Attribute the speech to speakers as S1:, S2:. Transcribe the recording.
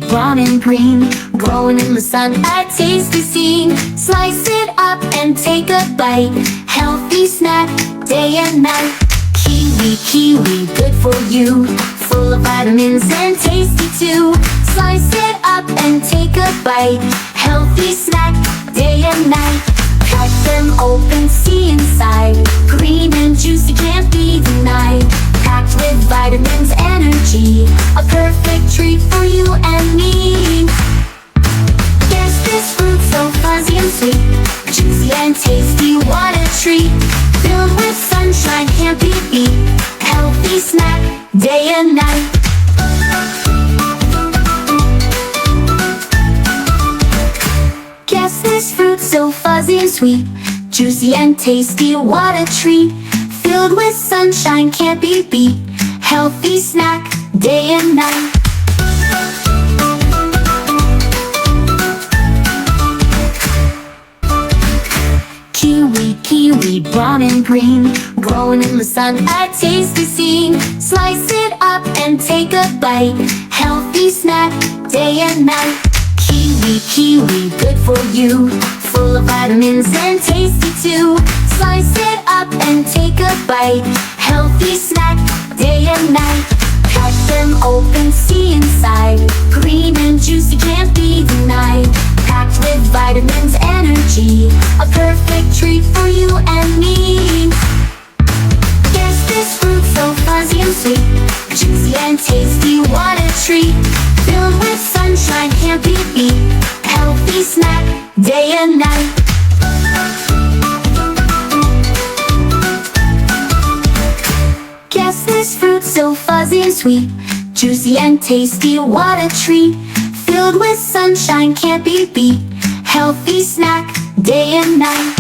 S1: brown and green, growing in the sun, a tasty scene. Slice it up and take a bite, healthy snack, day and night. Kiwi, good for you, full of vitamins and tasty too. Slice it up and take a bite, healthy snack, day and night. Cut them open, see inside, green and juicy, can't be denied. Packed with vitamins, energy, a perfect treat for you and me. Yes, this fruit so fuzzy and sweet, juicy and tasty, what a treat. Filled with sunshine, can't be beat, healthy snack, day and night. Guess this fruit so fuzzy and sweet, juicy and tasty, what a treat. Filled with sunshine, can't be beat, healthy snack, day and night. Kiwi, brown and green, growing in the sun, a tasty scene. Slice it up and take a bite, healthy snack, day and night. Kiwi, good for you, full of vitamins and tasty too. Slice it up and take a bite, healthy snack, day and night. Cut them open, see inside, green and juicy, can't be denied. Packed with vitamins, energy, a perfect treat for you and me. Yes, this fruit so fuzzy and sweet, juicy and tasty, what a treat. Filled with sunshine, can't be beat, healthy snack, day and night. Guess this fruit so fuzzy and sweet, juicy and tasty, what a treat. Filled with sunshine, can't be beat, healthy snack, day and night.